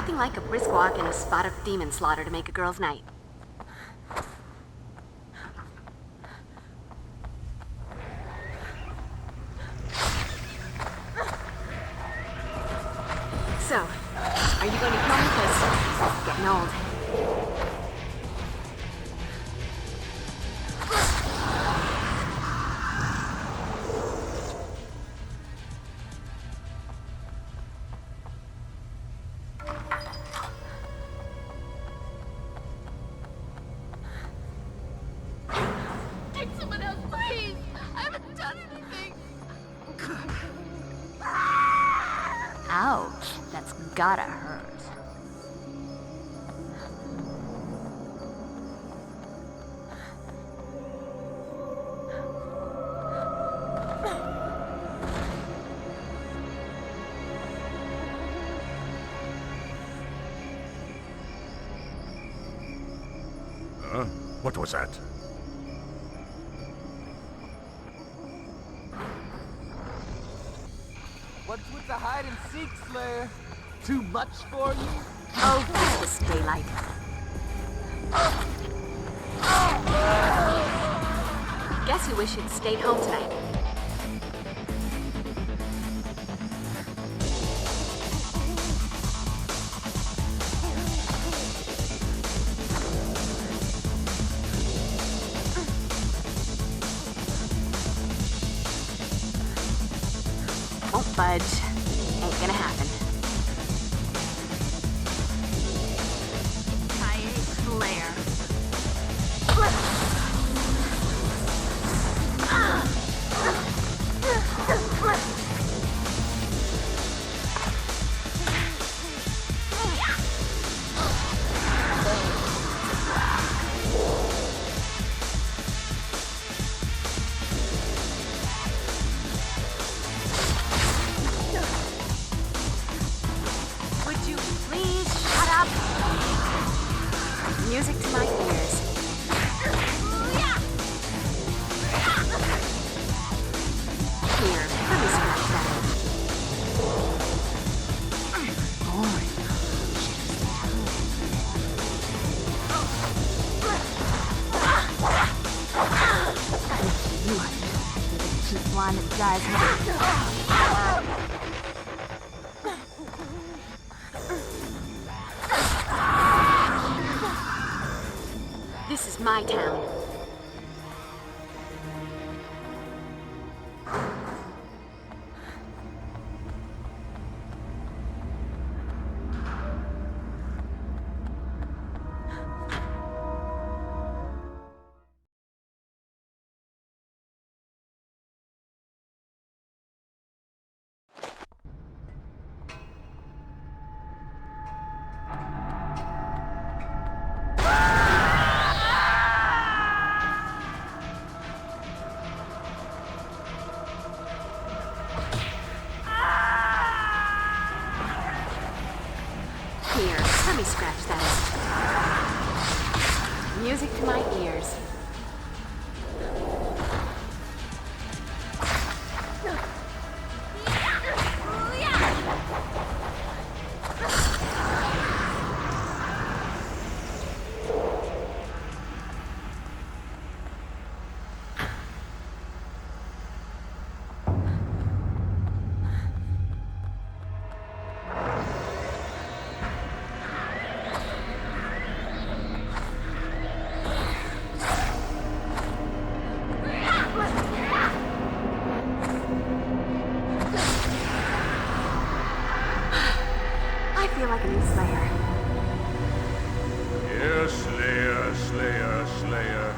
Nothing like a brisk walk and a spot of demon slaughter to make a girl's night. So, are you going to kill me? 'Cause it's getting old. Take someone else, please! I haven't done anything! Ouch, that's gotta hurt. Huh? What was that? What's with the hide and seek, Slayer? Too much for you? Oh, this daylight. Guess you wish you'd stayed home tonight. Won't budge. Ain't gonna happen. Tired Slayer. Would you please shut up? Music to my ears. Here, let me scratch that. Boring. You keep one that drives me. This is my town. Here, let me scratch that. Music to my ears. I feel like a new Slayer. Yeah, Slayer, Slayer, Slayer.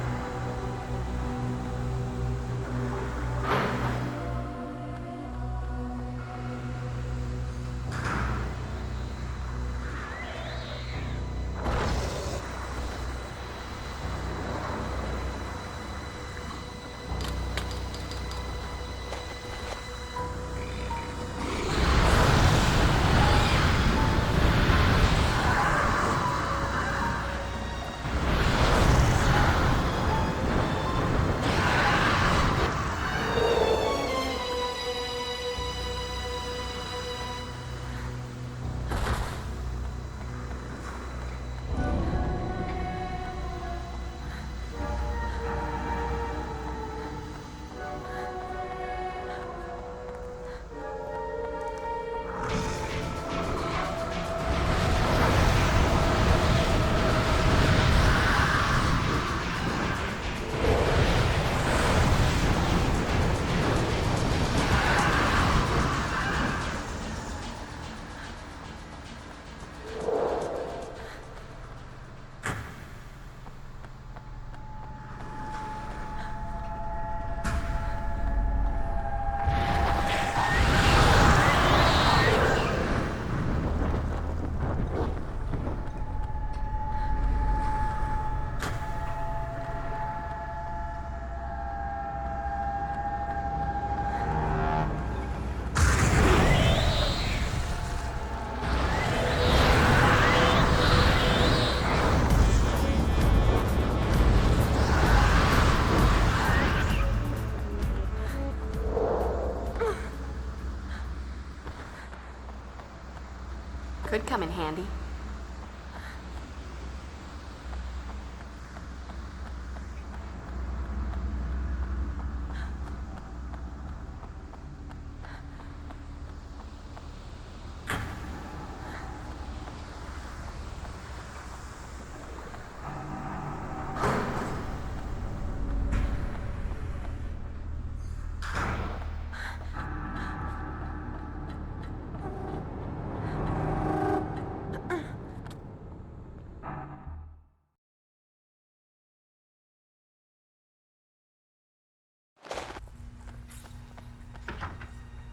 Could come in handy.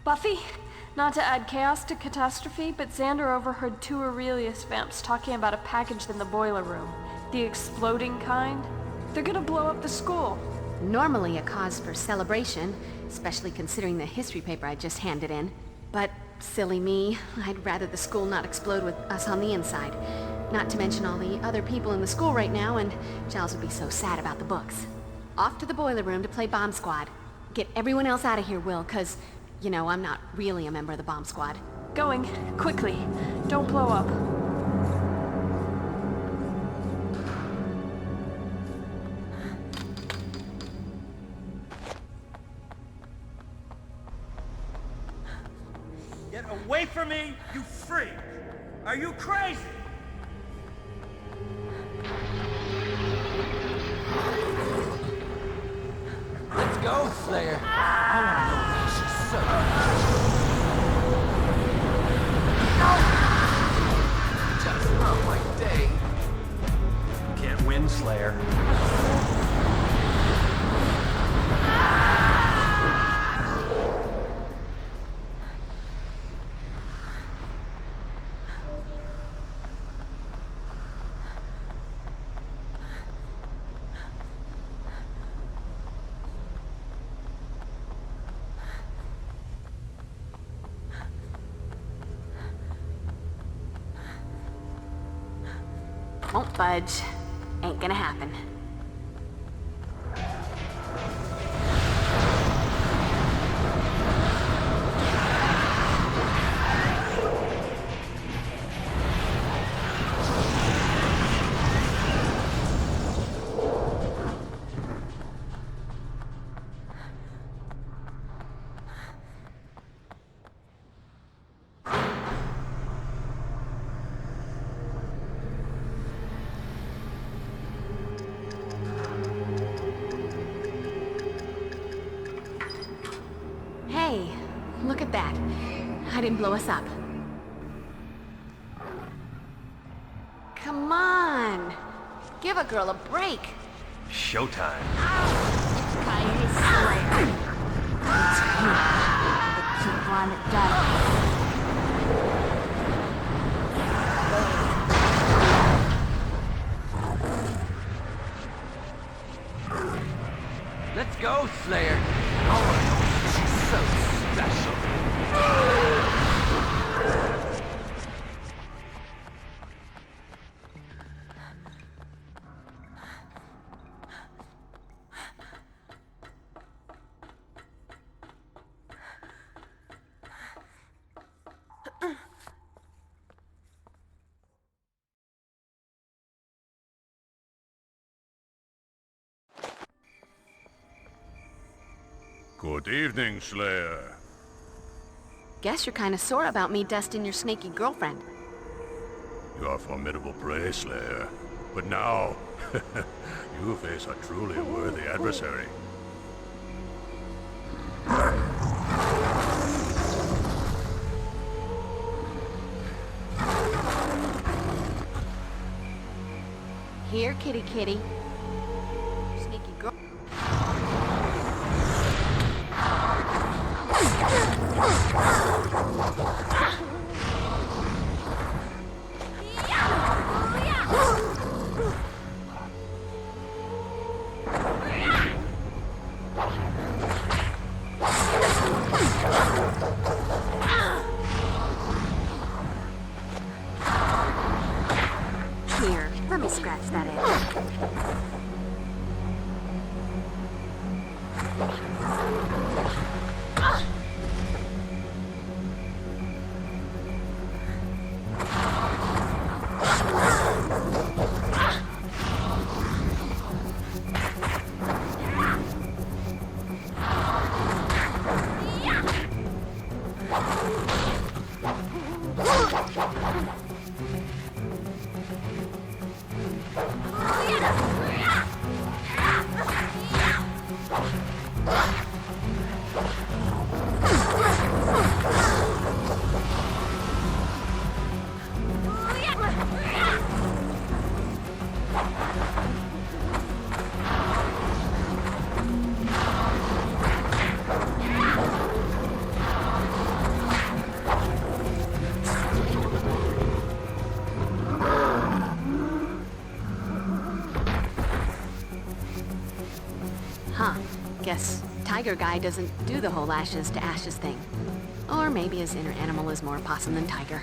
Buffy? Not to add chaos to catastrophe, but Xander overheard 2 Aurelius vamps talking about a package in the boiler room. The exploding kind. They're gonna blow up the school. Normally a cause for celebration, especially considering the history paper I just handed in. But silly me, I'd rather the school not explode with us on the inside. Not to mention all the other people in the school right now, and Giles would be so sad about the books. Off to the boiler room to play Bomb Squad. Get everyone else out of here, Will, 'cause, you know, I'm not really a member of the Bomb Squad. Going. Quickly. Don't blow up. Get away from me, you freak! Are you crazy? Let's go, Slayer. I wanna know why she's so... Just not my day. Can't win, Slayer. Won't budge. Ain't gonna happen. Hey, look at that. I didn't blow us up. Come on. Give a girl a break. Showtime. Kyrie Slayer. It's him. The cute blonde that Let's go, Slayer. I wanna know why she's so special. Good evening, Slayer. Guess you're kind of sore about me dusting your snaky girlfriend. You are formidable prey, Slayer. But now, you face a truly worthy adversary. Here, kitty kitty. Sneaky girl. Here, let me scratch that itch. tiger guy doesn't do the whole ashes to ashes thing. Or maybe his inner animal is more possum than tiger.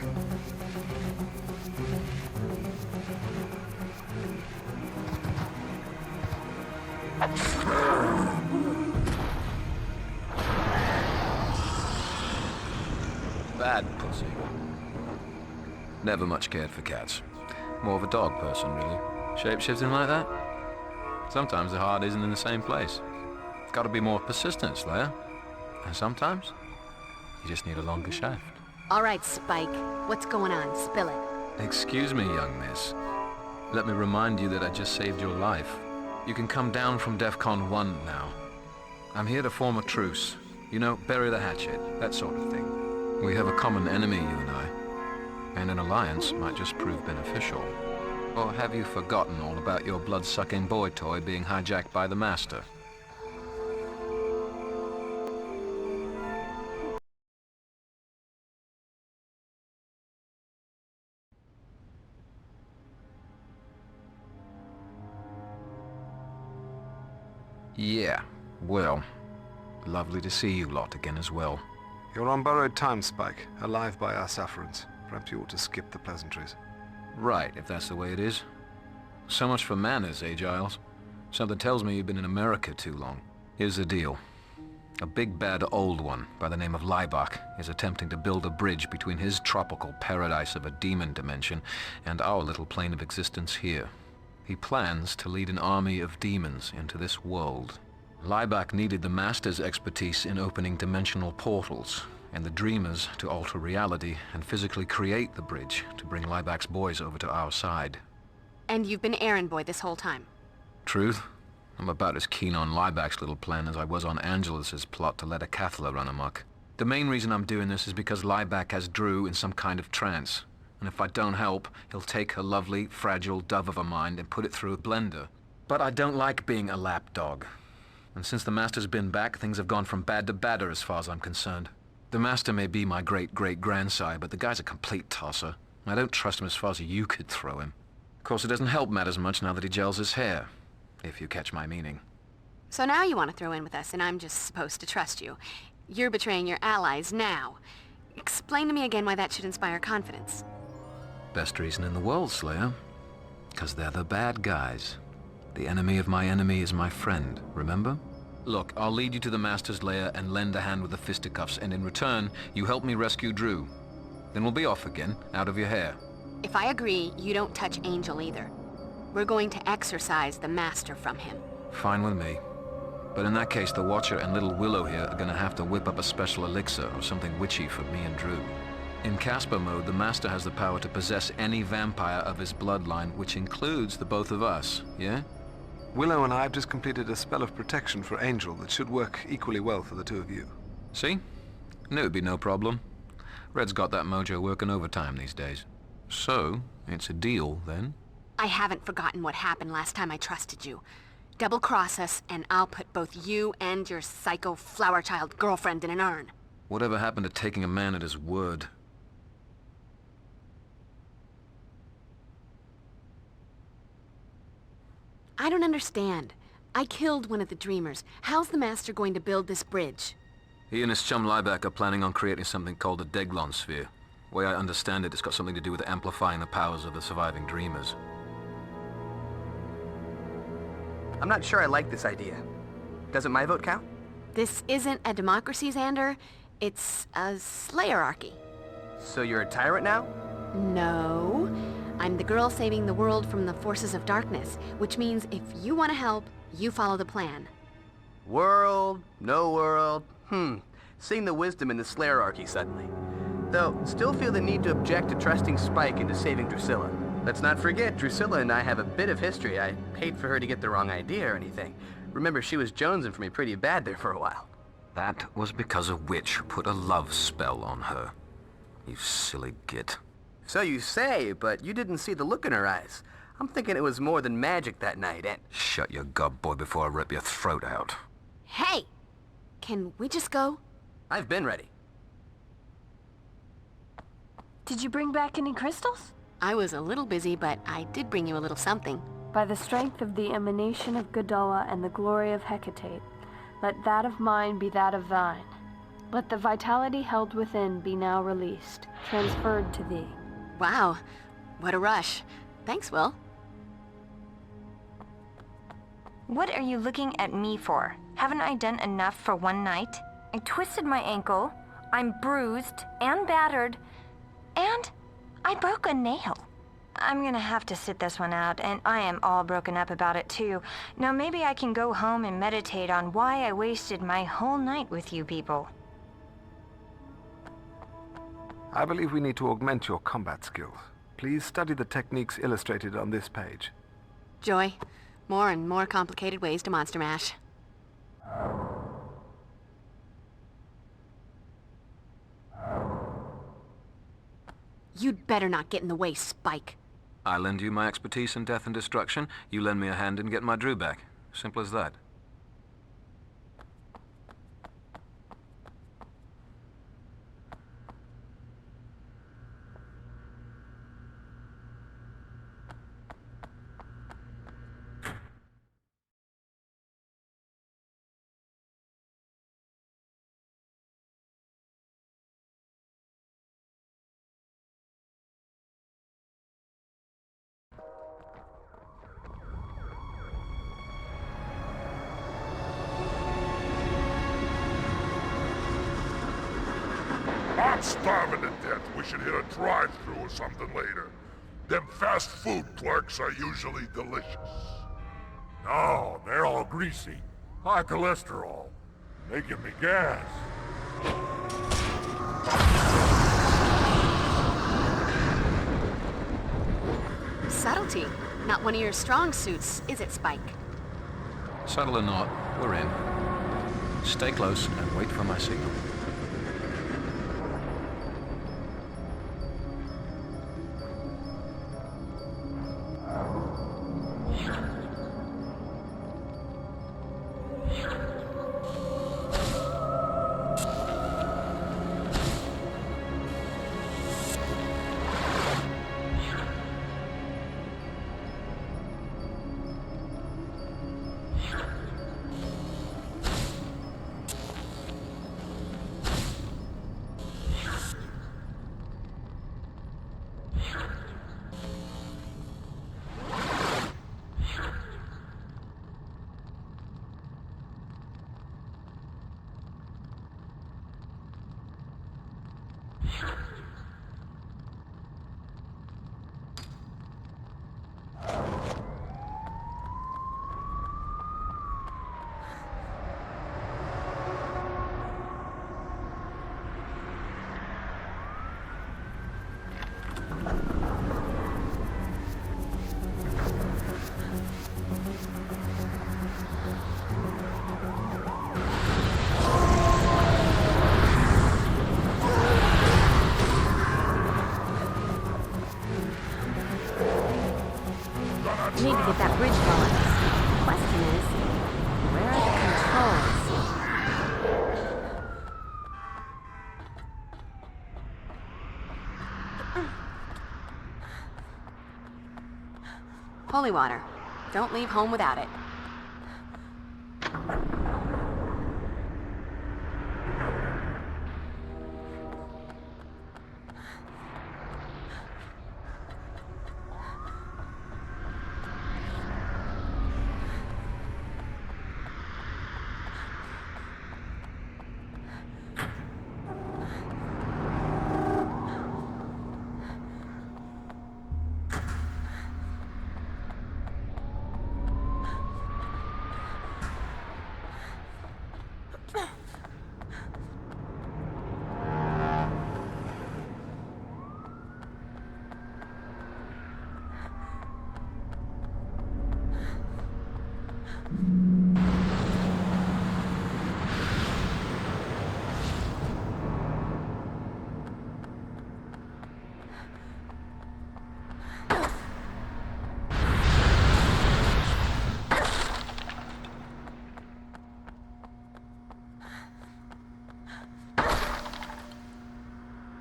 Bad pussy. Never much cared for cats. More of a dog person, really. Shape-shifting like that? Sometimes the heart isn't in the same place. It's got to be more persistent, Slayer. And sometimes, you just need a longer shaft. All right, Spike. What's going on? Spill it. Excuse me, young miss. Let me remind you that I just saved your life. You can come down from DEFCON 1 now. I'm here to form a truce. You know, bury the hatchet, that sort of thing. We have a common enemy, you and I. And an alliance might just prove beneficial. Or have you forgotten all about your blood-sucking boy toy being hijacked by the Master? Yeah, well, lovely to see you lot again as well. You're on borrowed time, Spike, alive by our sufferance. Perhaps you ought to skip the pleasantries. Right, if that's the way it is. So much for manners, eh, Giles? Something tells me you've been in America too long. Here's the deal. A big bad old one by the name of Laibach is attempting to build a bridge between his tropical paradise of a demon dimension and our little plane of existence here. He plans to lead an army of demons into this world. Laibach needed the Master's expertise in opening dimensional portals, and the Dreamers to alter reality and physically create the bridge to bring Laibach's boys over to our side. And you've been errand boy this whole time. Truth? I'm about as keen on Laibach's little plan as I was on Angelus's plot to let a Cathla run amok. The main reason I'm doing this is because Laibach has Drew in some kind of trance. And if I don't help, he'll take her lovely, fragile dove of a mind and put it through a blender. But I don't like being a lapdog. And since the Master's been back, things have gone from bad to badder as far as I'm concerned. The Master may be my great-great-grandsire, but the guy's a complete tosser. I don't trust him as far as you could throw him. Of course, it doesn't help matters much now that he gels his hair, if you catch my meaning. So now you want to throw in with us, and I'm just supposed to trust you. You're betraying your allies now. Explain to me again why that should inspire confidence. Best reason in the world, Slayer. 'Cause they're the bad guys. The enemy of my enemy is my friend, remember? Look, I'll lead you to the Master's lair and lend a hand with the fisticuffs, and in return, you help me rescue Drew. Then we'll be off again, out of your hair. If I agree, you don't touch Angel either. We're going to exorcise the Master from him. Fine with me. But in that case, the Watcher and little Willow here are gonna have to whip up a special elixir or something witchy for me and Drew. In Casper mode, the Master has the power to possess any vampire of his bloodline, which includes the both of us, yeah? Willow and I have just completed a spell of protection for Angel that should work equally well for the two of you. See? Knew it'd be no problem. Red's got that mojo working overtime these days. So, it's a deal, then? I haven't forgotten what happened last time I trusted you. Double-cross us, and I'll put both you and your psycho flower child girlfriend in an urn. Whatever happened to taking a man at his word? I don't understand. I killed one of the Dreamers. How's the Master going to build this bridge? He and his chum Laibach are planning on creating something called the Deglon Sphere. The way I understand it, it's got something to do with amplifying the powers of the surviving Dreamers. I'm not sure I like this idea. Doesn't my vote count? This isn't a democracy, Xander. It's a slayerarchy. So you're a tyrant now? No. I'm the girl saving the world from the forces of darkness, which means if you want to help, you follow the plan. World, no world. Seeing the wisdom in the slayerarchy suddenly. Though, still feel the need to object to trusting Spike into saving Drusilla. Let's not forget, Drusilla and I have a bit of history. I hate for her to get the wrong idea or anything. Remember, she was jonesing for me pretty bad there for a while. That was because a witch put a love spell on her. You silly git. So you say, but you didn't see the look in her eyes. I'm thinking it was more than magic that night, and... Shut your gob, boy, before I rip your throat out. Hey! Can we just go? I've been ready. Did you bring back any crystals? I was a little busy, but I did bring you a little something. By the strength of the emanation of Godoa and the glory of Hecate, Let that of mine be that of thine. Let the vitality held within be now released, transferred to thee. Wow, what a rush. Thanks, Will. What are you looking at me for? Haven't I done enough for one night? I twisted my ankle, I'm bruised and battered, and I broke a nail. I'm gonna have to sit this one out, and I am all broken up about it too. Now maybe I can go home and meditate on why I wasted my whole night with you people. I believe we need to augment your combat skills. Please study the techniques illustrated on this page. Joy, more and more complicated ways to monster mash. You'd better not get in the way, Spike. I lend you my expertise in death and destruction, you lend me a hand in getting my Drew back. Simple as that. I'm starving to death. We should hit a drive-thru or something later. Them fast food clerks are usually delicious. No, they're all greasy. High cholesterol. They give me gas. Subtlety. Not one of your strong suits, is it, Spike? Subtle or not, we're in. Stay close and wait for my signal. You need to get that bridge going. Question is, where are the controls? Holy water. Don't leave home without it.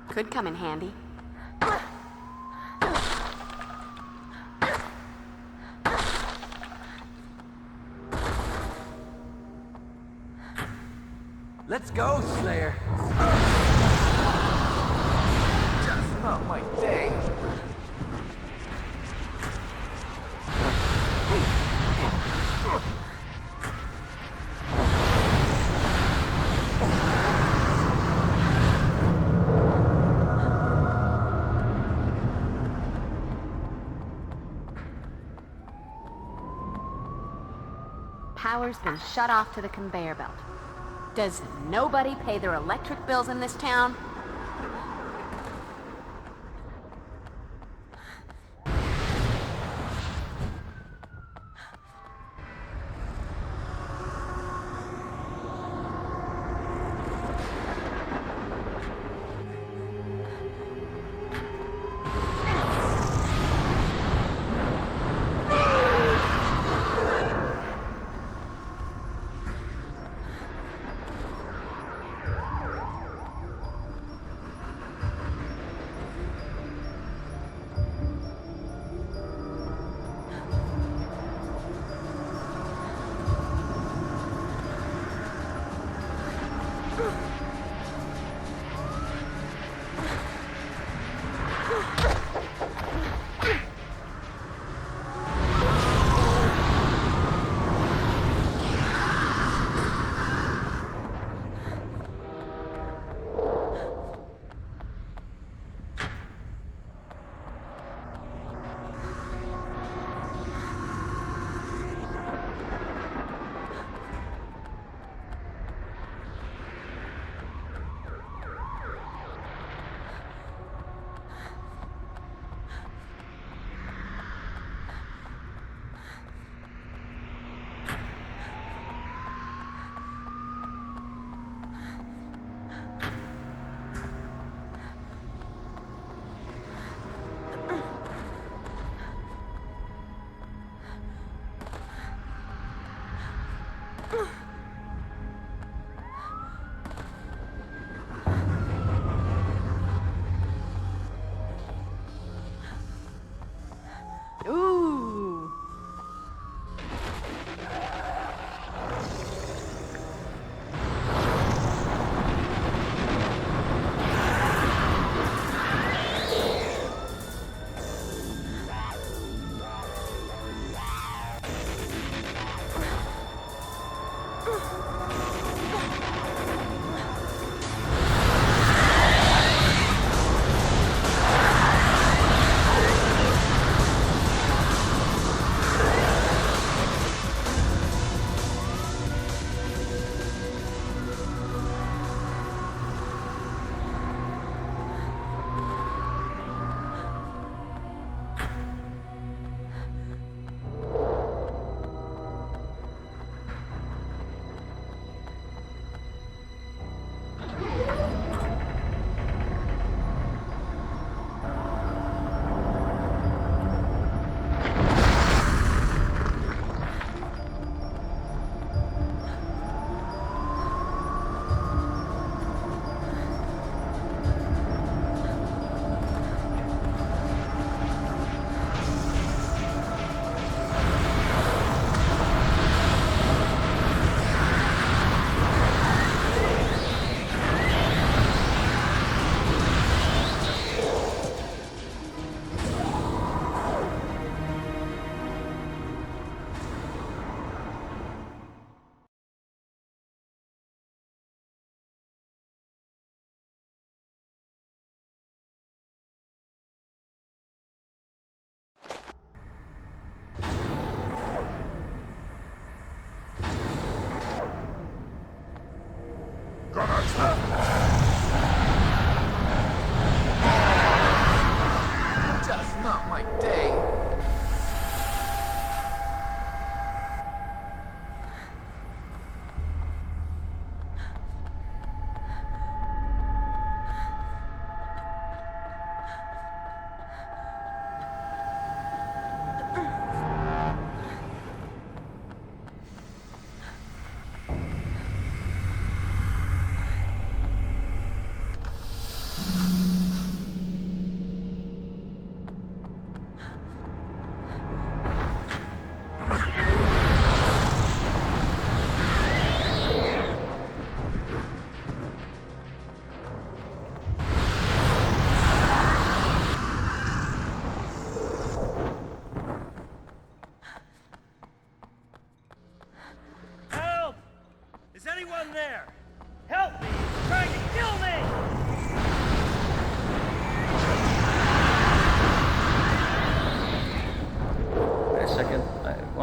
Could come in handy. Let's go, Slayer. Just not my day. Power's been shut off to the conveyor belt. Does nobody pay their electric bills in this town?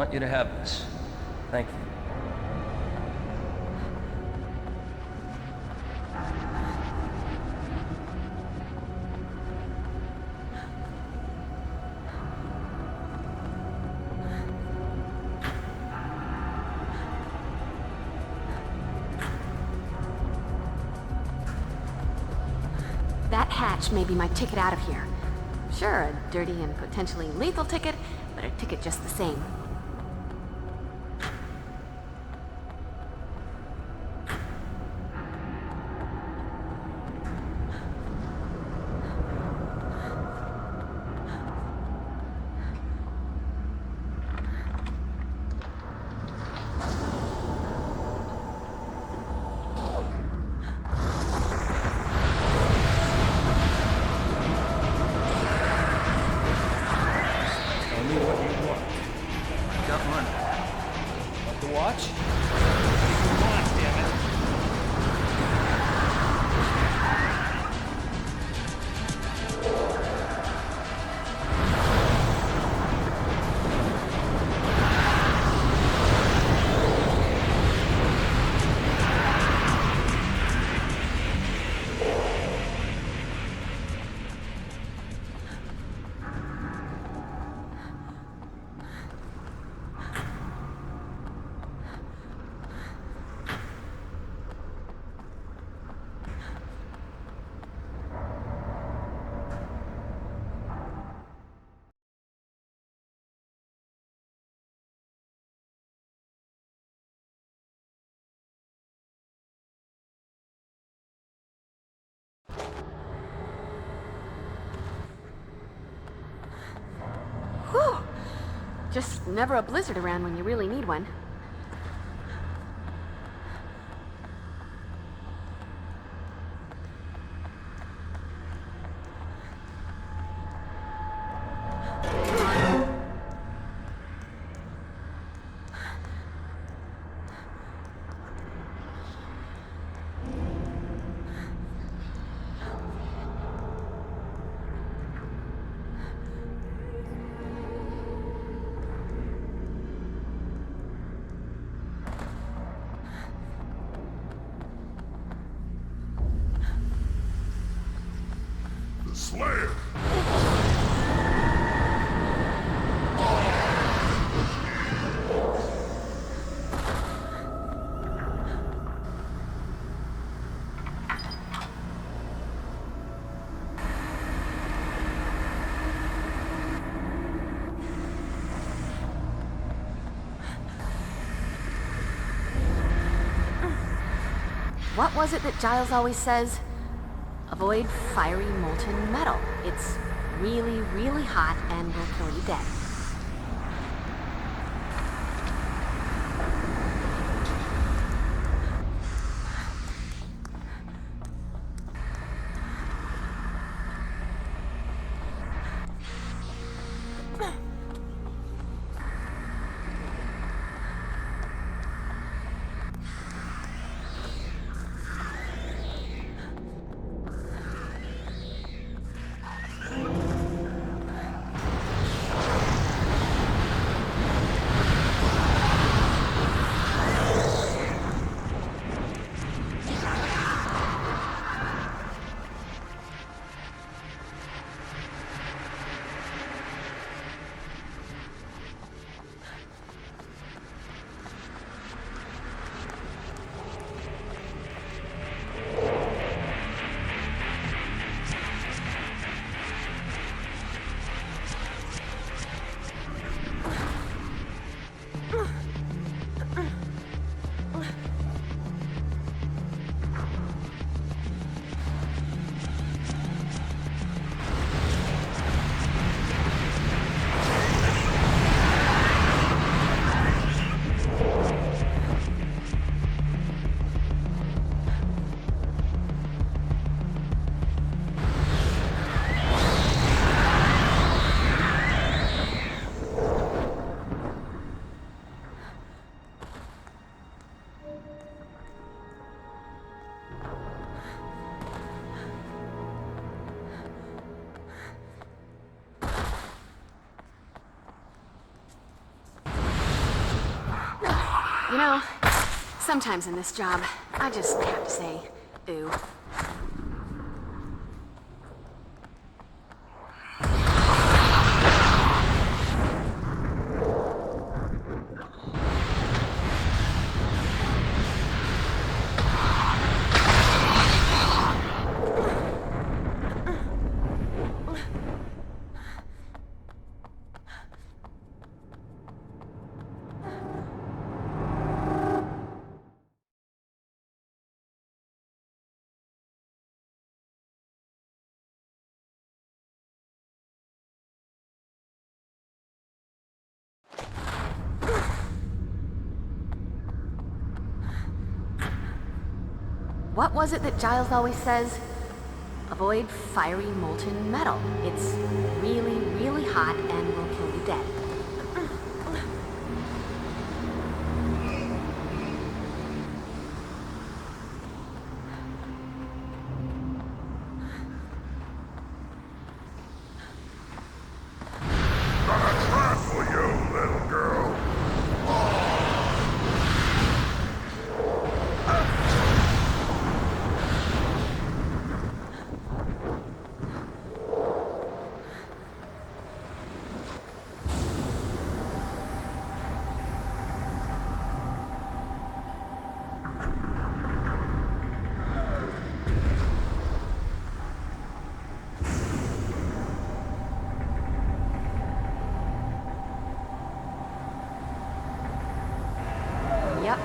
want you to have this. Thank you. That hatch may be my ticket out of here. Sure, a dirty and potentially lethal ticket, but a ticket just the same. Whew! Just never a blizzard around when you really need one. Slayer! What was it that Giles always says? Avoid fiery molten metal. It's really, really hot and will kill you dead. You know, sometimes in this job, I just have to say, ooh. What was it that Giles always says? Avoid fiery molten metal. It's really, really hot and will kill you dead. Yep.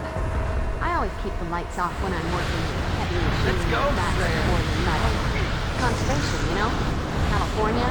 I always keep the lights off when I'm working with heavy machinery like that more than metal. Conservation, you know? California?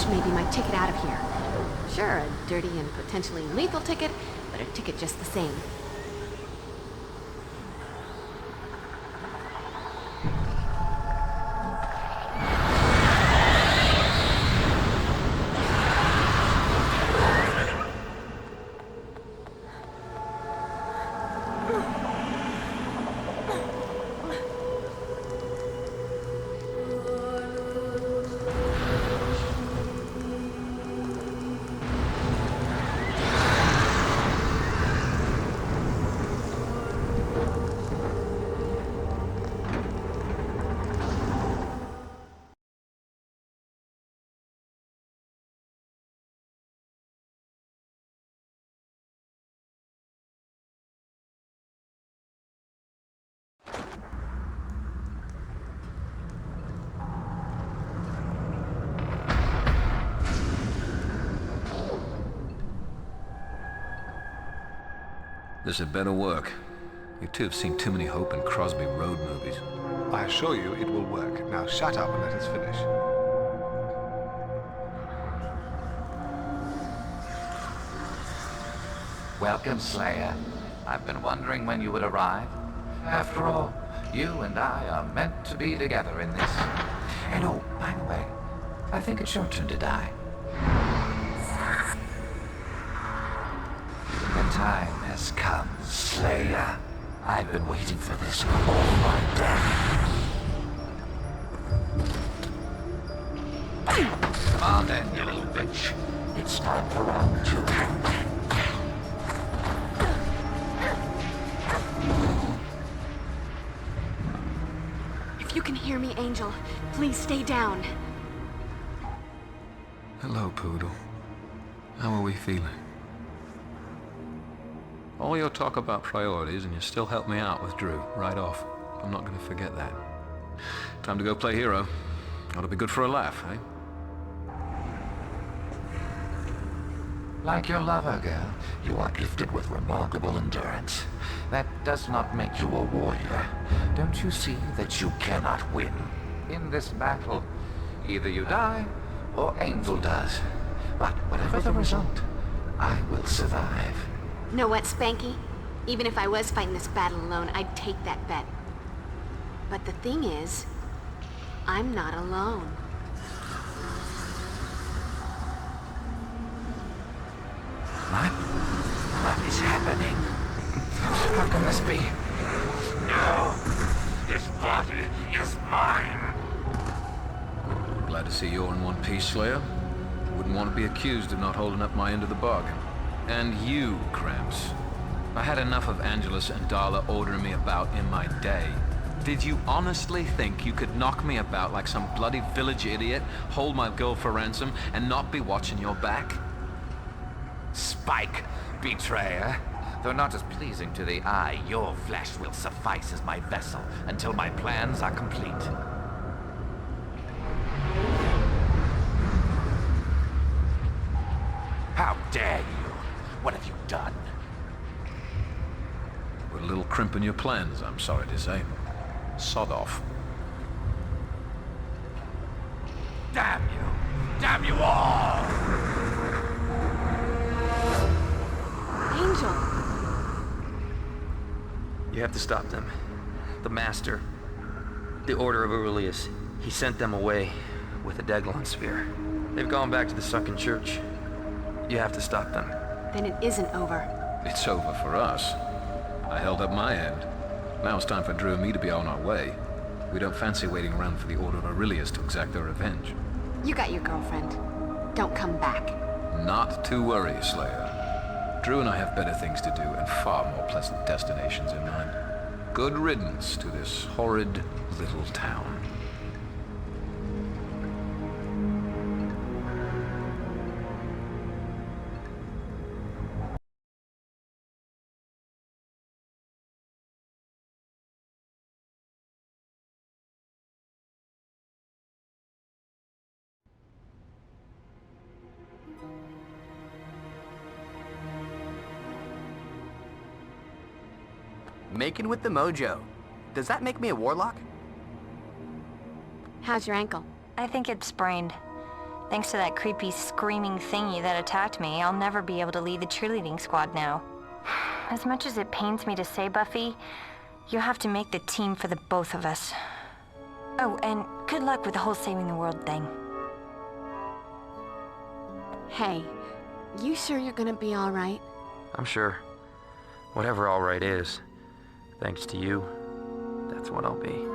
may be my ticket out of here. Sure, a dirty and potentially lethal ticket, but a ticket just the same. This had better work. You two have seen too many Hope and Crosby road movies. I assure you it will work. Now shut up and let us finish. Welcome, Slayer. I've been wondering when you would arrive. After all, you and I are meant to be together in this. And oh, by the way, I think it's your turn to die. The time has come, Slayer. I've been waiting for this all my days. Come on then, you little bitch. It's time for round 2. If you can hear me, Angel, please stay down. Hello, Poodle. How are we feeling? All your talk about priorities, and you still help me out with Drew, right off. I'm not going to forget that. Time to go play hero. Ought to be good for a laugh, eh? Like your lover, girl, you are gifted with remarkable endurance. That does not make you a warrior. Don't you see that you cannot win? In this battle, either you die, or Angel does. But whatever the result, I will survive. Know what, Spanky? Even if I was fighting this battle alone, I'd take that bet. But the thing is, I'm not alone. What is happening? How can this be? No! This body is mine! Glad to see you're in one piece, Slayer. Wouldn't want to be accused of not holding up my end of the bargain. And you, Cramps. I had enough of Angelus and Darla ordering me about in my day. Did you honestly think you could knock me about like some bloody village idiot, hold my girl for ransom, and not be watching your back? Spike, betrayer. Though not as pleasing to the eye, your flesh will suffice as my vessel until my plans are complete. How dare you? What have you done? Put a little crimp in your plans, I'm sorry to say. Sod off. Damn you! Damn you all! Angel! You have to stop them. The Master, the Order of Aurelius, he sent them away with a Deglon spear. They've gone back to the sunken church. You have to stop them. Then it isn't over. It's over for us. I held up my end. Now it's time for Drew and me to be on our way. We don't fancy waiting around for the Order of Aurelius to exact their revenge. You got your girlfriend. Don't come back. Not to worry, Slayer. Drew and I have better things to do and far more pleasant destinations in mind. Good riddance to this horrid little town. Making with the mojo. Does that make me a warlock? How's your ankle? I think it's sprained. Thanks to that creepy screaming thingy that attacked me, I'll never be able to lead the cheerleading squad now. As much as it pains me to say, Buffy, you'll have to make the team for the both of us. Oh, and good luck with the whole saving the world thing. Hey, you sure you're gonna be all right? I'm sure. Whatever all right is, thanks to you, that's what I'll be.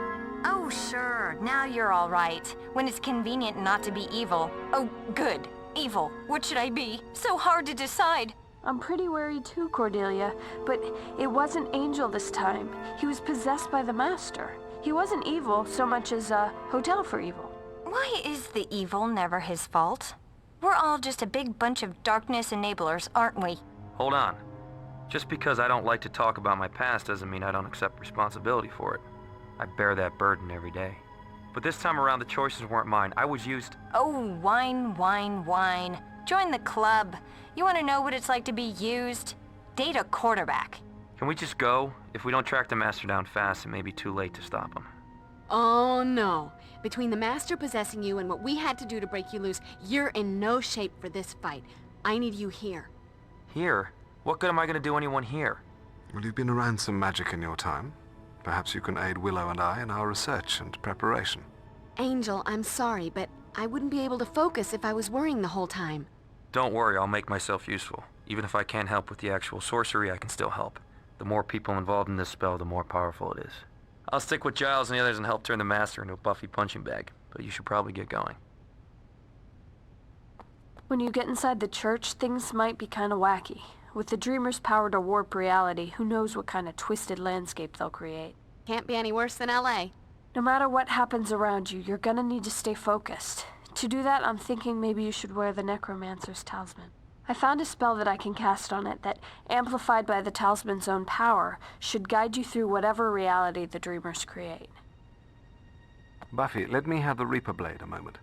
Oh, sure. Now you're all right. When it's convenient not to be evil. Oh, good. Evil. What should I be? So hard to decide. I'm pretty worried too, Cordelia, but it wasn't Angel this time. He was possessed by the Master. He wasn't evil so much as a hotel for evil. Why is the evil never his fault? We're all just a big bunch of darkness enablers, aren't we? Hold on. Just because I don't like to talk about my past doesn't mean I don't accept responsibility for it. I bear that burden every day. But this time around, the choices weren't mine. I was used... Oh, whine, whine, whine. Join the club. You want to know what it's like to be used? Date a quarterback. Can we just go? If we don't track the Master down fast, it may be too late to stop him. Oh, no. Between the Master possessing you and what we had to do to break you loose, you're in no shape for this fight. I need you here. Here? What good am I going to do anyone here? Well, you've been around some magic in your time. Perhaps you can aid Willow and I in our research and preparation. Angel, I'm sorry, but I wouldn't be able to focus if I was worrying the whole time. Don't worry, I'll make myself useful. Even if I can't help with the actual sorcery, I can still help. The more people involved in this spell, the more powerful it is. I'll stick with Giles and the others and help turn the Master into a Buffy punching bag, but you should probably get going. When you get inside the church, things might be kind of wacky. With the Dreamer's power to warp reality, who knows what kind of twisted landscape they'll create. Can't be any worse than LA. No matter what happens around you, you're gonna need to stay focused. To do that, I'm thinking maybe you should wear the Necromancer's talisman. I found a spell that I can cast on it that, amplified by the talisman's own power, should guide you through whatever reality the Dreamers create. Buffy, let me have the Reaper blade a moment.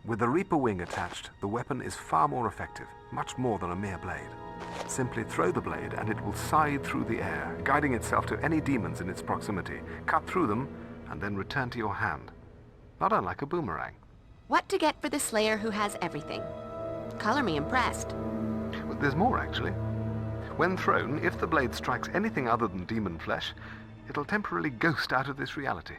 With the Reaper wing attached, the weapon is far more effective, much more than a mere blade. Simply throw the blade and it will scythe through the air, guiding itself to any demons in its proximity, cut through them, and then return to your hand. Not unlike a boomerang. What to get for the Slayer who has everything? Color me impressed. Well, there's more, actually. When thrown, if the blade strikes anything other than demon flesh, it'll temporarily ghost out of this reality.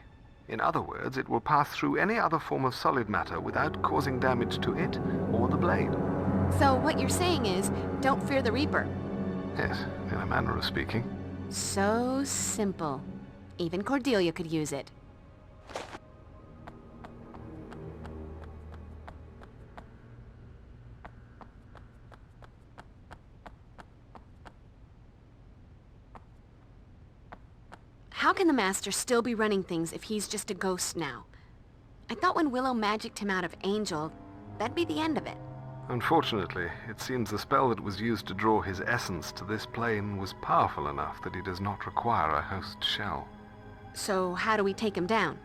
In other words, it will pass through any other form of solid matter without causing damage to it or the blade. So what you're saying is, don't fear the Reaper. Yes, in a manner of speaking. So simple. Even Cordelia could use it. How can the Master still be running things if he's just a ghost now? I thought when Willow magicked him out of Angel, that'd be the end of it. Unfortunately, it seems the spell that was used to draw his essence to this plane was powerful enough that he does not require a host shell. So how do we take him down?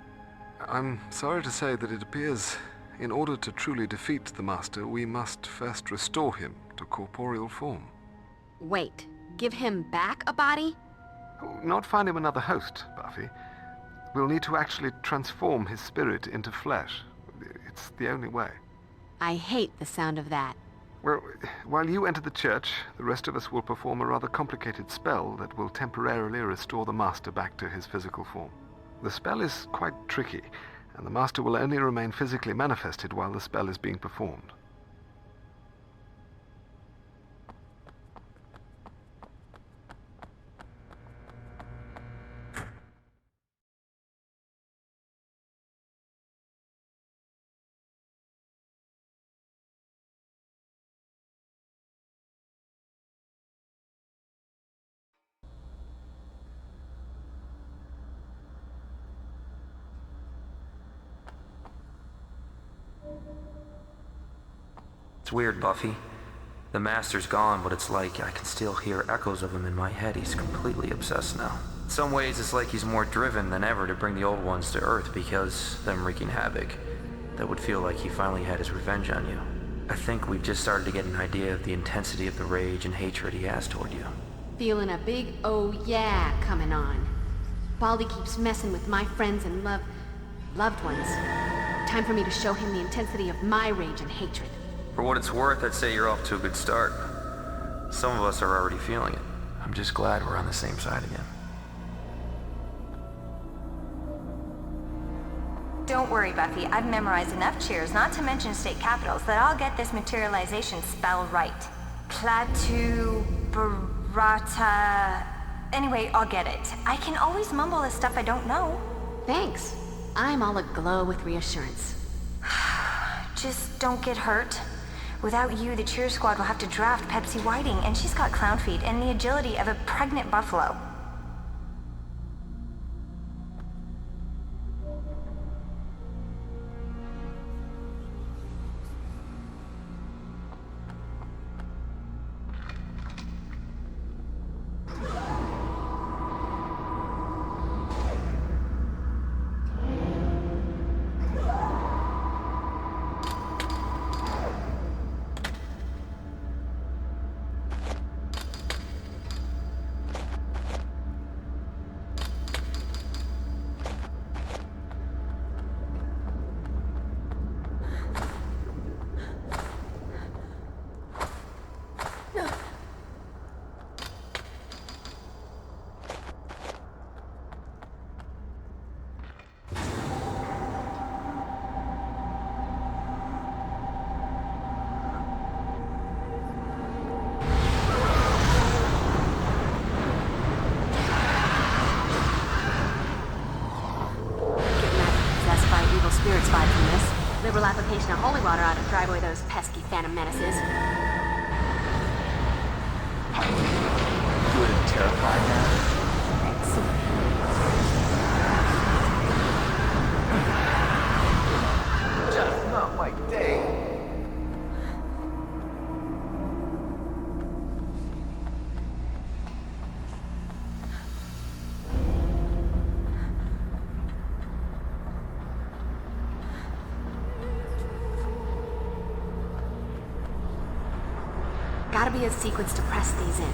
I'm sorry to say that it appears, in order to truly defeat the Master, we must first restore him to corporeal form. Wait, give him back a body? Not find him another host, Buffy. We'll need to actually transform his spirit into flesh. It's the only way. I hate the sound of that. Well, while you enter the church, the rest of us will perform a rather complicated spell that will temporarily restore the Master back to his physical form. The spell is quite tricky, and the Master will only remain physically manifested while the spell is being performed. It's weird, Buffy. The Master's gone, but it's like I can still hear echoes of him in my head. He's completely obsessed now. In some ways, it's like he's more driven than ever to bring the old ones to Earth because them wreaking havoc. That would feel like he finally had his revenge on you. I think we've just started to get an idea of the intensity of the rage and hatred he has toward you. Feeling a big oh yeah coming on. Baldy keeps messing with my friends and loved ones. Time for me to show him the intensity of my rage and hatred. For what it's worth, I'd say you're off to a good start. Some of us are already feeling it. I'm just glad we're on the same side again. Don't worry, Buffy. I've memorized enough cheers, not to mention state capitals, that I'll get this materialization spell right. Klaatu Barata... Anyway, I'll get it. I can always mumble the stuff I don't know. Thanks. I'm all aglow with reassurance. Just don't get hurt. Without you, the cheer squad will have to draft Pepsi Whiting, and she's got clown feet and the agility of a pregnant buffalo. Spirits vibe from this. Liberal application of holy water ought to drive away those pesky phantom menaces. Good and terrified now? Excellent. Just not my day. Gotta be a sequence to press these in.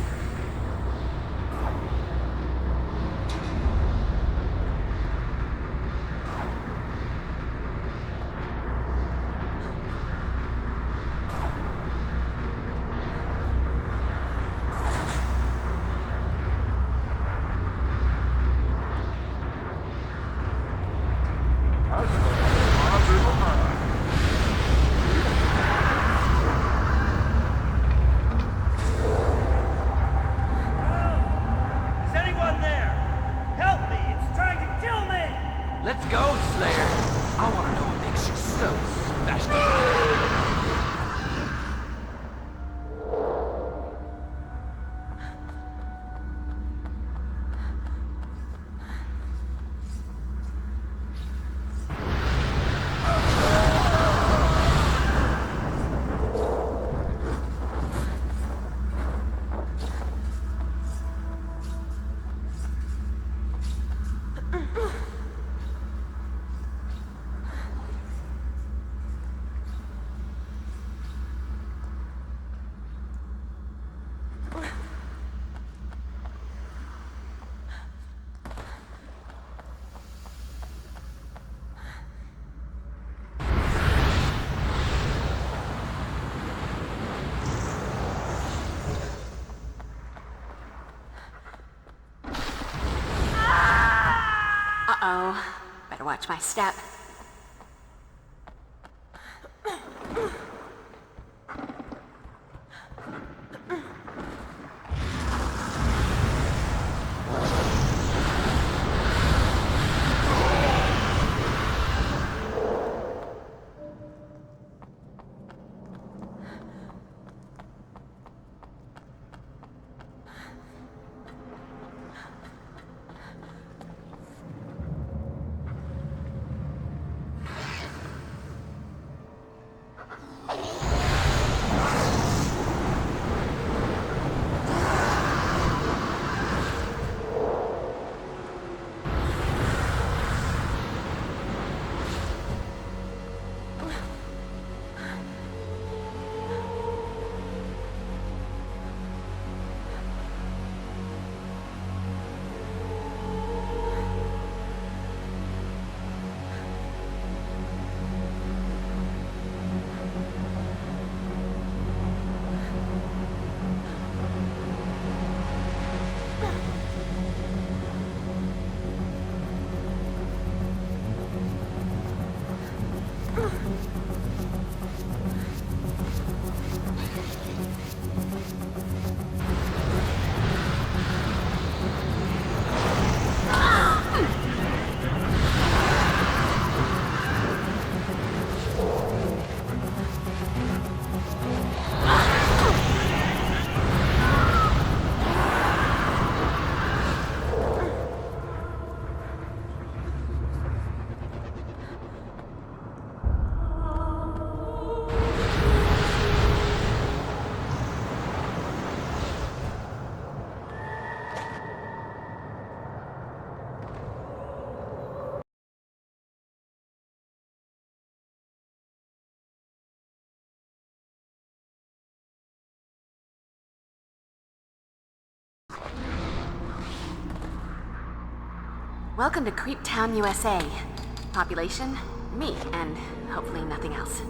Let's go, Slayer. I want to know what makes you so special. Uh-oh. Better watch my step. Welcome to Creep Town, USA. Population, me, and hopefully nothing else.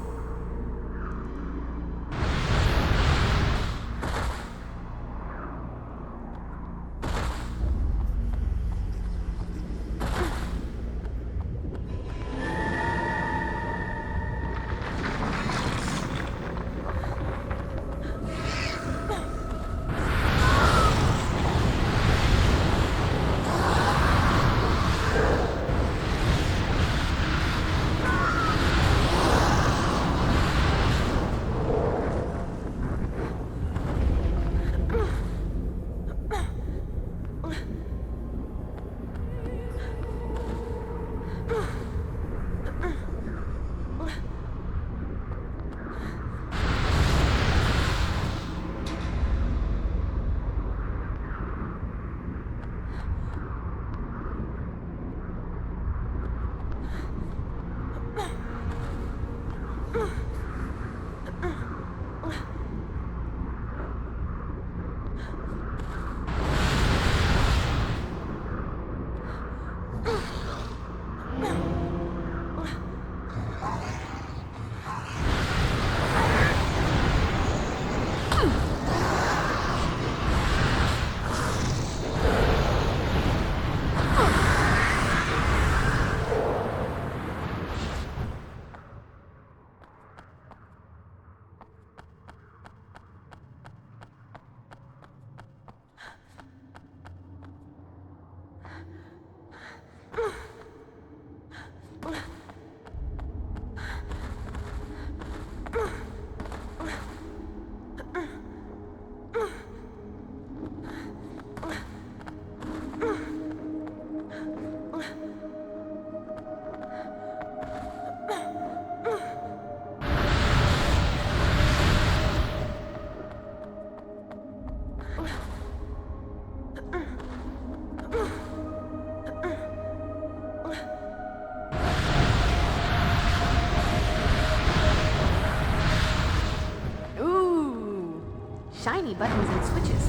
Shiny buttons and switches.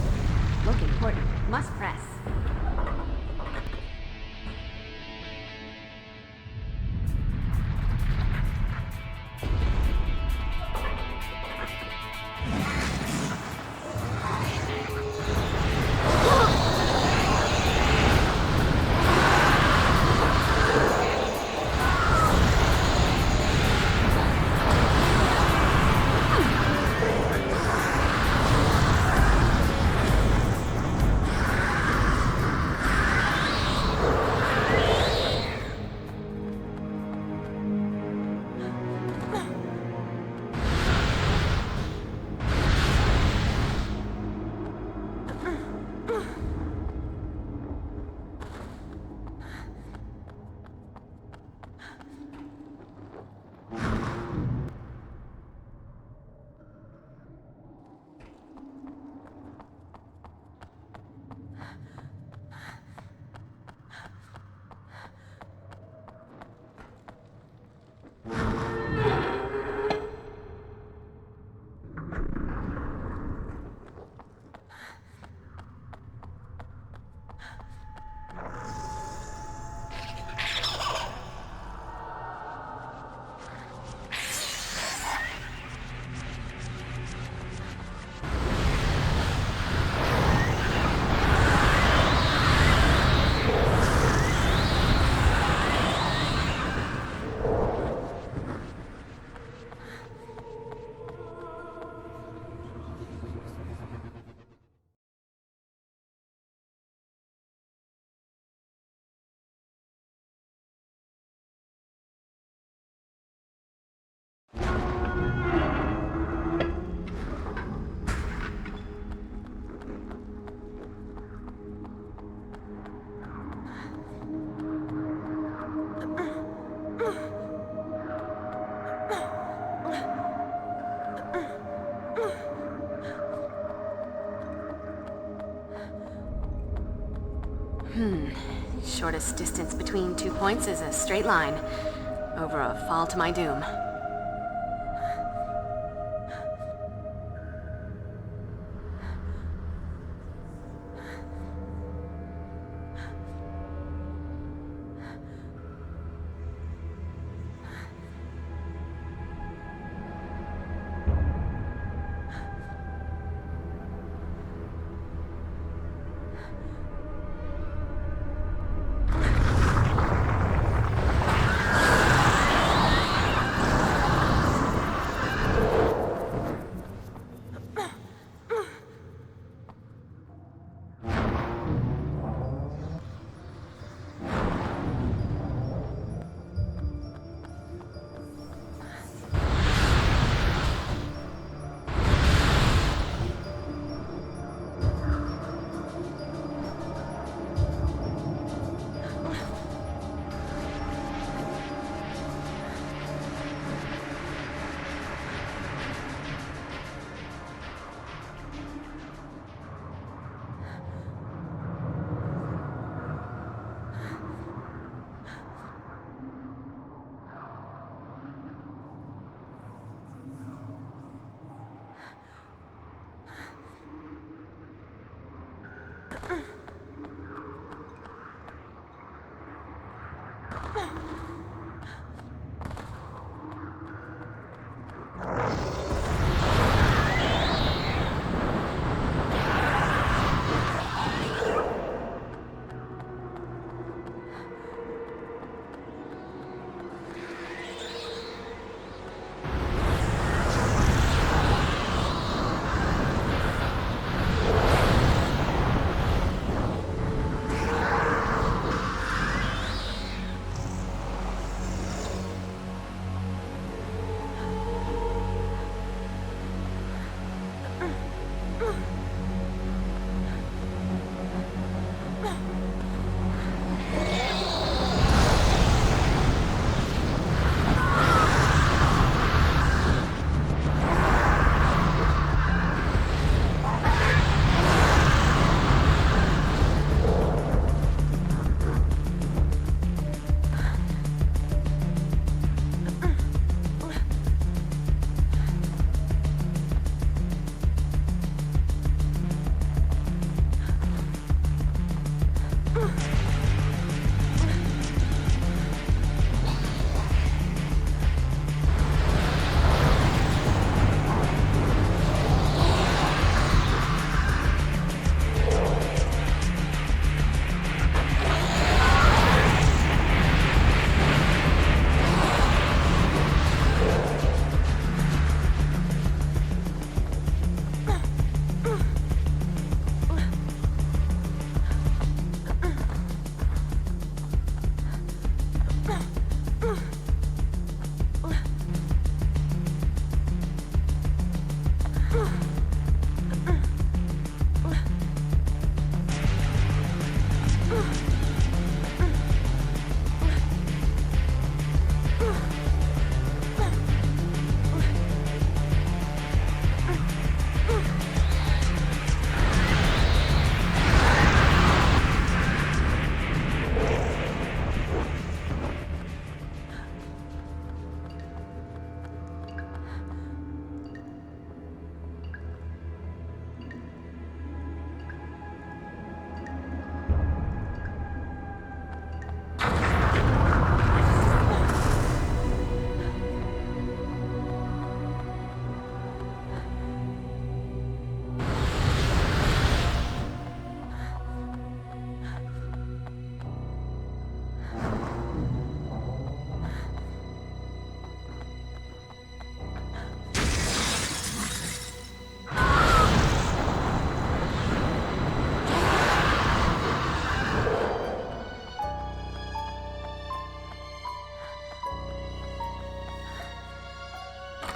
Look important. Must press. Shortest distance between 2 points is a straight line. Over a fall to my doom.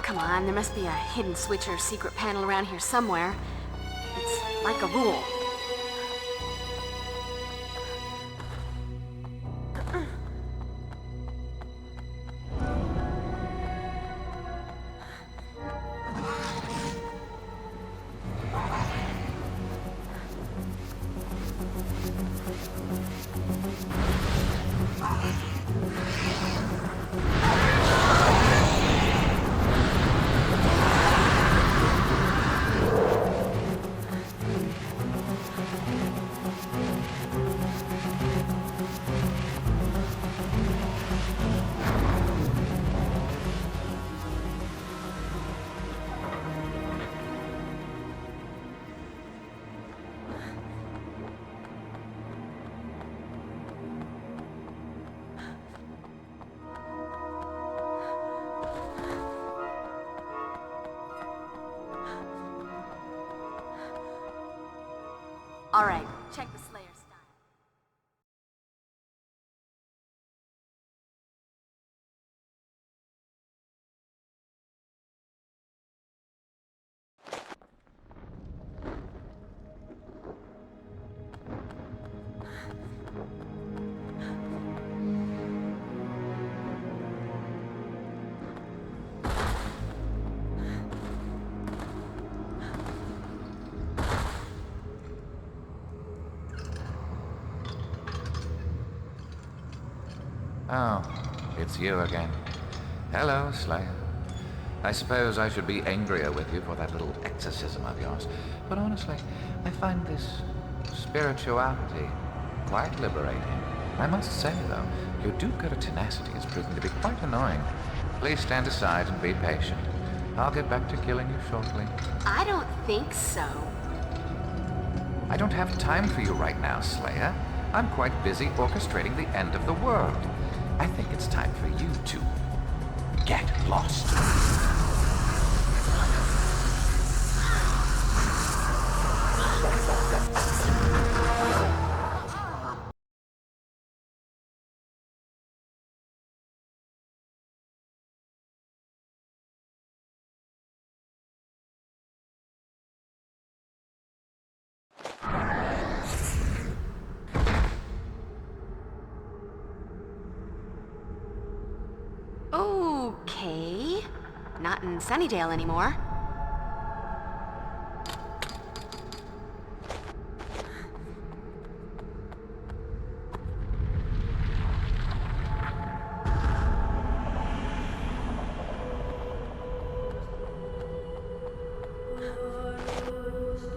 Come on, there must be a hidden switch or secret panel around here somewhere. It's like a rule. All right, check the Slayer style. Oh, it's you again. Hello, Slayer. I suppose I should be angrier with you for that little exorcism of yours. But honestly, I find this spirituality quite liberating. I must say, though, your do-gooder tenacity is proving to be quite annoying. Please stand aside and be patient. I'll get back to killing you shortly. I don't think so. I don't have time for you right now, Slayer. I'm quite busy orchestrating the end of the world. I think it's time for you to get lost. Okay. Not in Sunnydale anymore.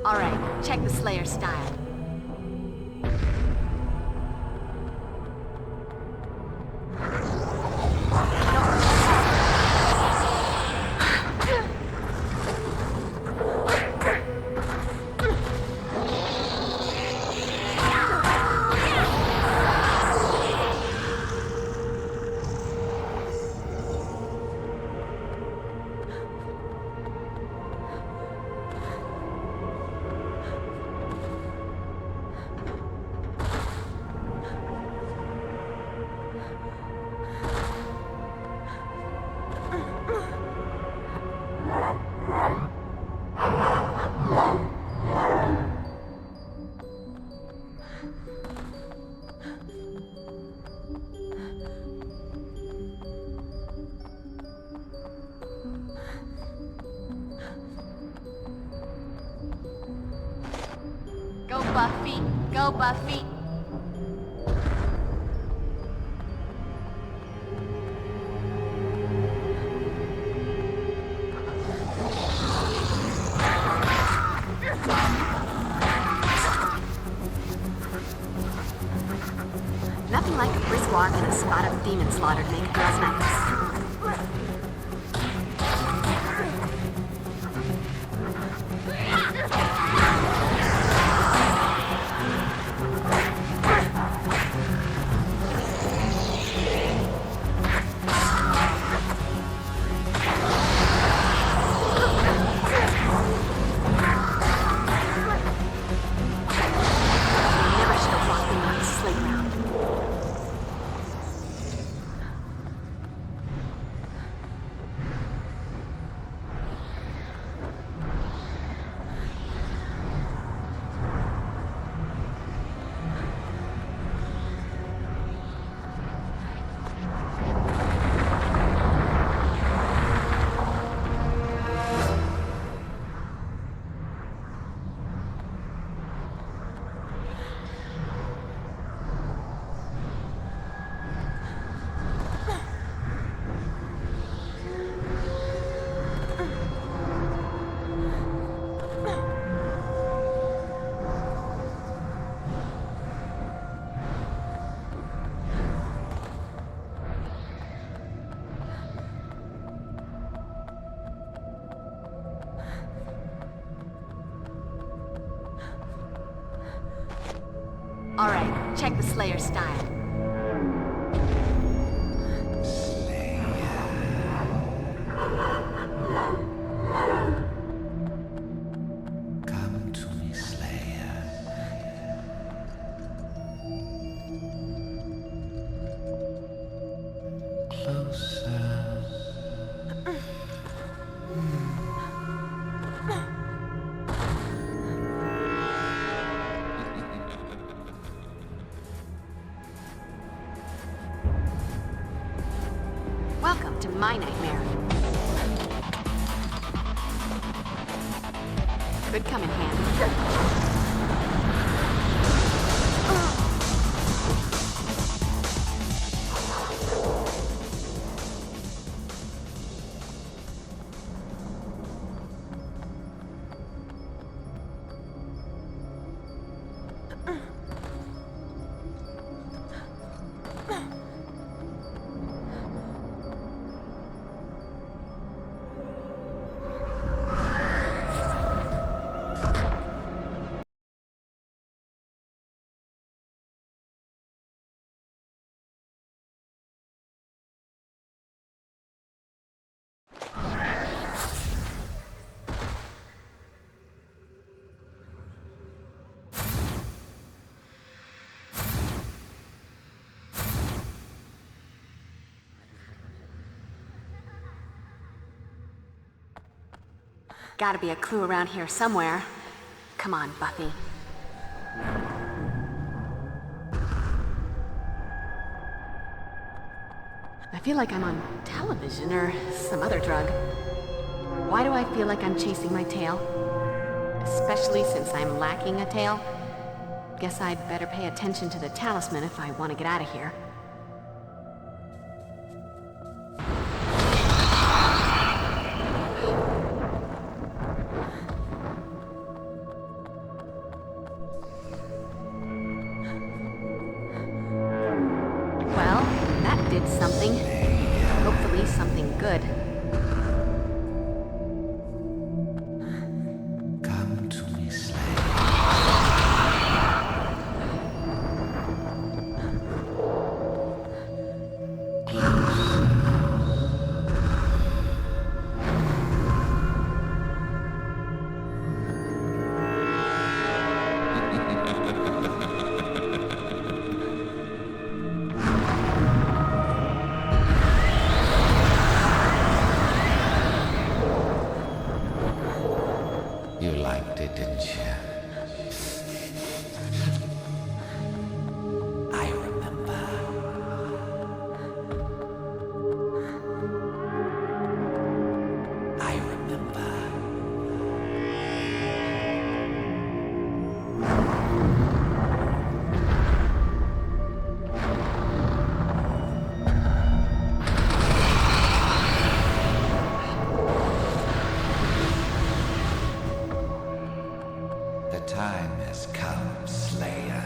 Alright, check the Slayer style. Go Buffy! Go Buffy! Nothing like a brisk walk and a spot of demon slaughter to make a girl's night. Alright, check the Slayer style. Come to me, Slayer. Closer. Welcome to my nightmare. Could come in handy. Gotta be a clue around here somewhere. Come on, Buffy. I feel like I'm on television or some other drug. Why do I feel like I'm chasing my tail? Especially since I'm lacking a tail. Guess I'd better pay attention to the talisman if I want to get out of here. Well, that did something. Hopefully something good. Come to me, Slayer. You liked it, didn't you? I remember. I remember. The time has come, Slayer.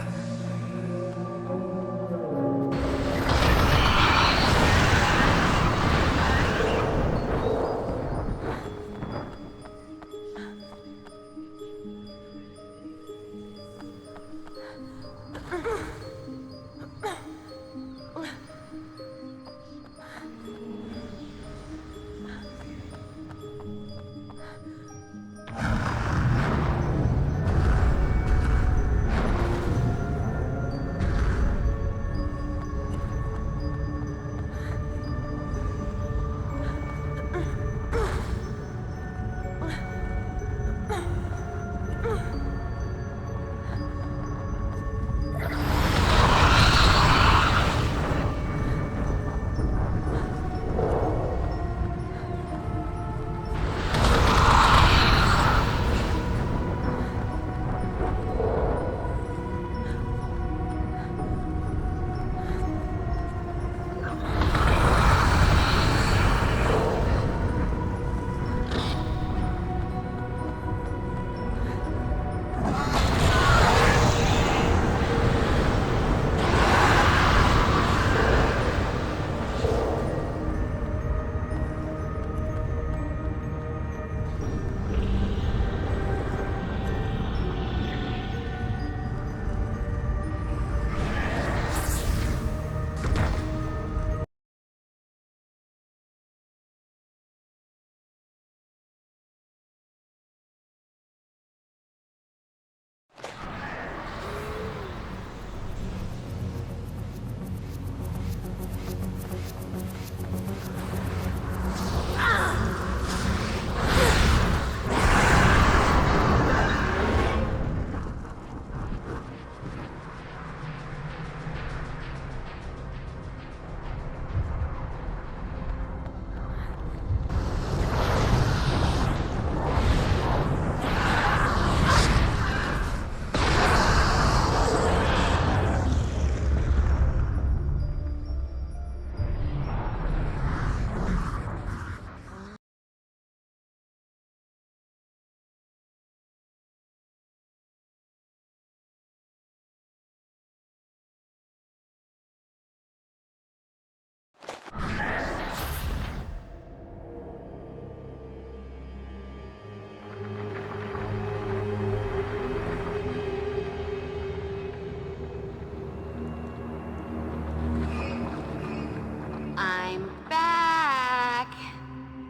I'm back.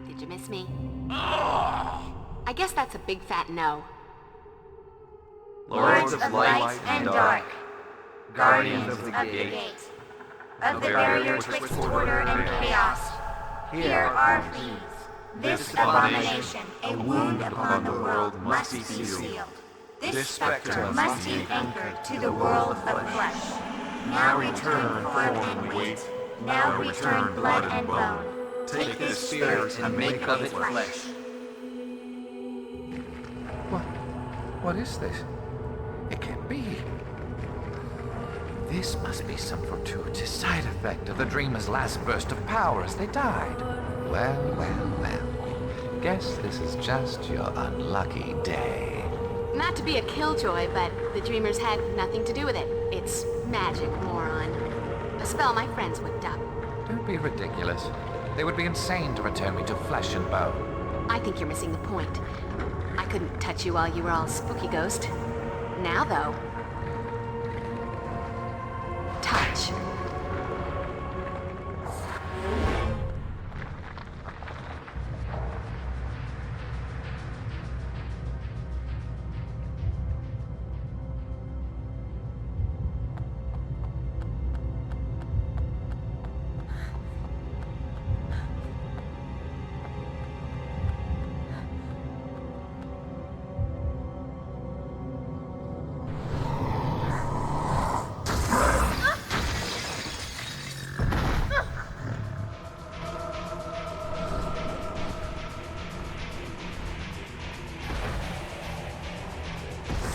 Did you miss me? I guess that's a big fat no. Lords of light and dark, guardians of the gate, of the barrier twixt order and chaos, hear our pleas. This abomination, a wound upon the world, must be sealed. This specter must be anchored to the world of flesh. Now return form and weight. Now return blood and bone. Take this spirit and make of it flesh. What is this? It can't be. This must be some fortuitous side effect of the dreamer's last burst of power as they died. Well. Guess this is just your unlucky day. Not to be a killjoy, but the dreamers had nothing to do with it. It's magic, moron. A spell my friends whipped up. Don't be ridiculous. They would be insane to return me to flesh and bone. I think you're missing the point. I couldn't touch you while you were all spooky ghost. Now, though... touch.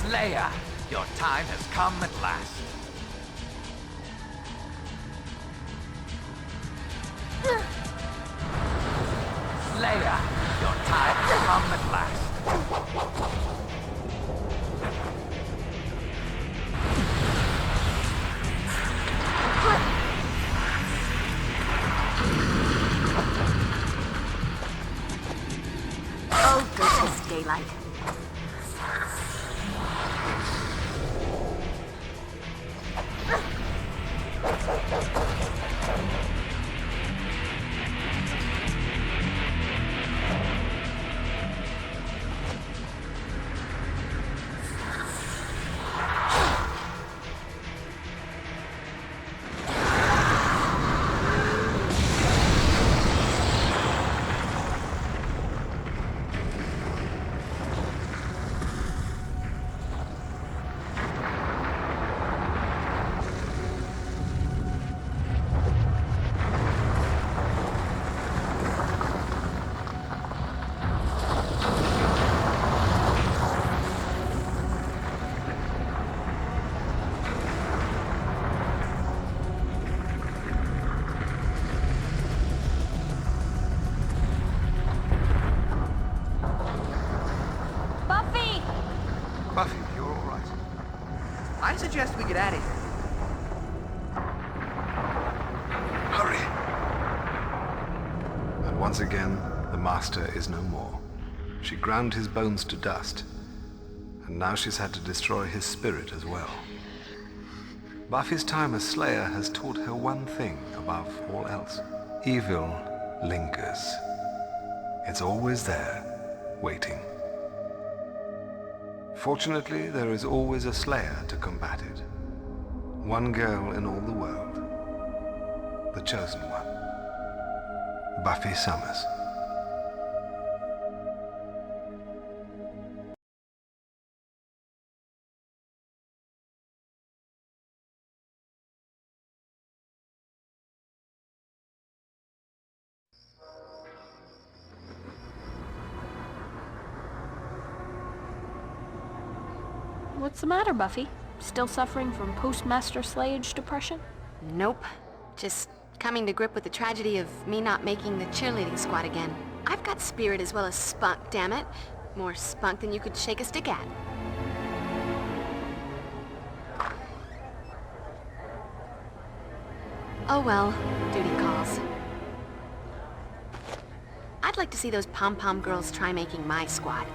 Slayer, your time has come at last. Slayer, your time has come at last. Oh, goodness, daylight. Buffy, you're all right. I suggest we get out of here. Hurry! And once again, the Master is no more. She ground his bones to dust, and now she's had to destroy his spirit as well. Buffy's time as Slayer has taught her one thing above all else. Evil lingers. It's always there, waiting. Fortunately, there is always a Slayer to combat it. One girl in all the world. The chosen one. Buffy Summers. What's the matter, Buffy? Still suffering from post-Master Slayage depression? Nope. Just coming to grip with the tragedy of me not making the cheerleading squad again. I've got spirit as well as spunk, damn it. More spunk than you could shake a stick at. Oh well, duty calls. I'd like to see those pom-pom girls try making my squad.